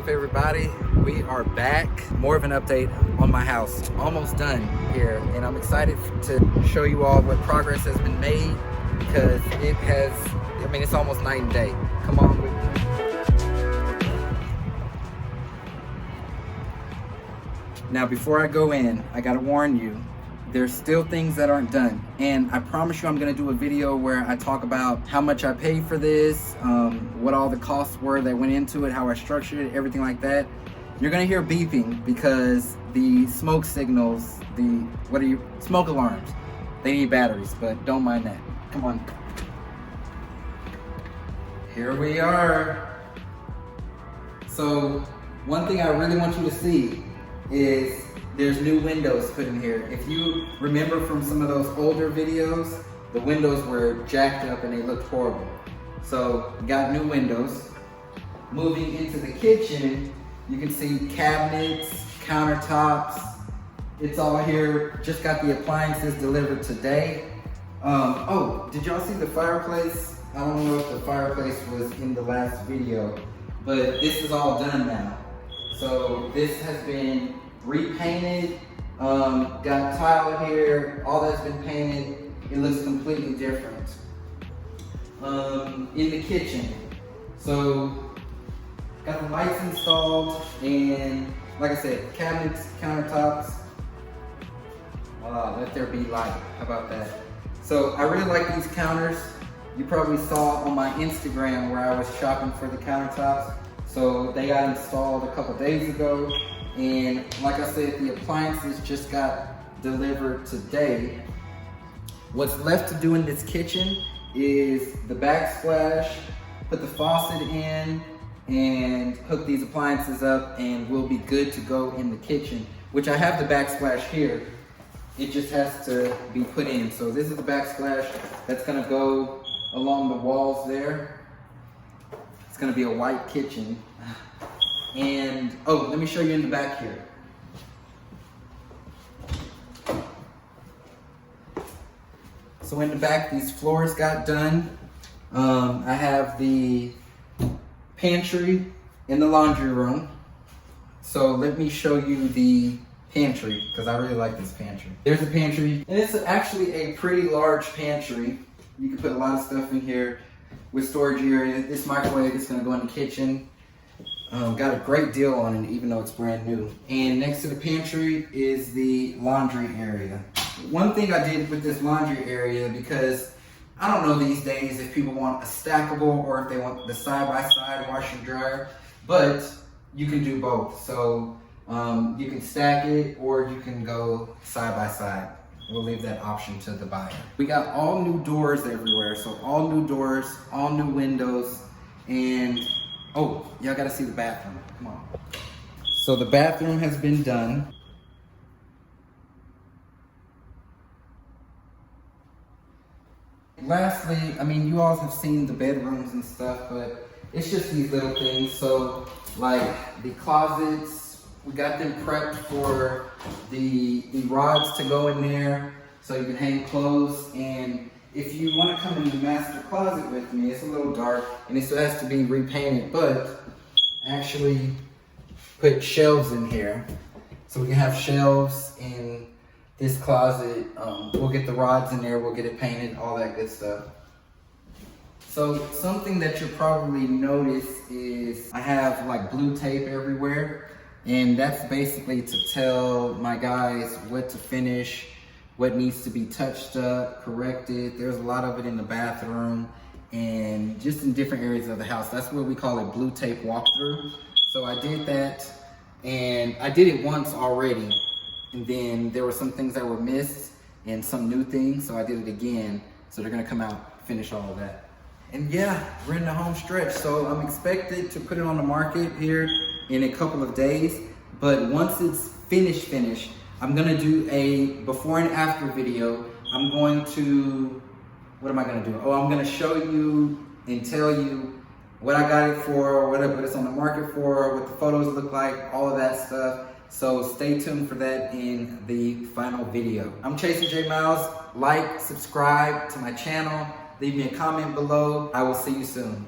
up, everybody? We are back. More of an update on my house. Almost done here, and I'm excited to show you all what progress has been made, because it has, I mean, it's almost night and day. Come on with me. Now, before I go in, I gotta warn you, there's still things that aren't done, and I promise you I'm gonna do a video where I talk about how much I paid for this, what all the costs were that went into it, how I structured it, everything like that. You're gonna hear beeping because the smoke signals, smoke alarms, they need batteries, but don't mind that. Come on. Here we are. So one thing I really want you to see is there's new windows put in here. If you remember from some of those older videos, the windows were jacked up and they looked horrible. So got new windows. Moving into the kitchen, you can see cabinets, countertops. It's all here. Just got the appliances delivered today. Oh, did y'all see the fireplace? I don't know if the fireplace was in the last video, but this is all done now. So this has been repainted, got tile here, all that's been painted. It looks completely different. In the kitchen, so got the lights installed, and like I said, cabinets, countertops. Let there be light. How about that? So I really like these counters. You probably saw on my Instagram where I was shopping for the countertops. So they got installed a couple days ago. And like I said, the appliances just got delivered today. What's left to do in this kitchen is the backsplash, put the faucet in, and hook these appliances up, and we'll be good to go in the kitchen, which I have the backsplash here. It just has to be put in. So this is the backsplash that's gonna go along the walls there. It's gonna be a white kitchen. And, oh, let me show you in the back here. So in the back, these floors got done. I have the pantry in the laundry room. So let me show you the pantry, because I really like this pantry. There's the pantry, and it's actually a pretty large pantry. You can put a lot of stuff in here with storage area. This microwave is gonna go in the kitchen. Got a great deal on it, even though it's brand new. And next to the pantry is the laundry area. One thing I did with this laundry area, because I don't know these days if people want a stackable or if they want the side-by-side washer dryer, but you can do both. So you can stack it or you can go side-by-side. We'll leave that option to the buyer. We got all new doors everywhere. So all new doors, all new windows, and oh, y'all gotta see the bathroom. Come on. So the bathroom has been done. Lastly, I mean, you all have seen the bedrooms and stuff, but it's just these little things. So like the closets, we got them prepped for the rods to go in there so you can hang clothes. And if you want to come in the master closet with me, it's a little dark and it still has to be repainted, but actually put shelves in here. So we can have shelves in this closet. We'll get the rods in there, we'll get it painted, all that good stuff. So something that you'll probably notice is I have like blue tape everywhere, and that's basically to tell my guys what to finish, what needs to be touched up, corrected. There's a lot of it in the bathroom and just in different areas of the house. That's what we call a blue tape walkthrough. So I did that, and I did it once already. And then there were some things that were missed and some new things, so I did it again. So they're gonna come out, finish all of that. And yeah, we're in the home stretch. So I'm expected to put it on the market here in a couple of days. But once it's finished, I'm gonna do a before and after video. I'm going to, what am I gonna do? Oh, I'm gonna show you and tell you what I got it for, what it's on the market for, what the photos look like, all of that stuff. So stay tuned for that in the final video. I'm Chasing J Miles. Like, subscribe to my channel, leave me a comment below. I will see you soon.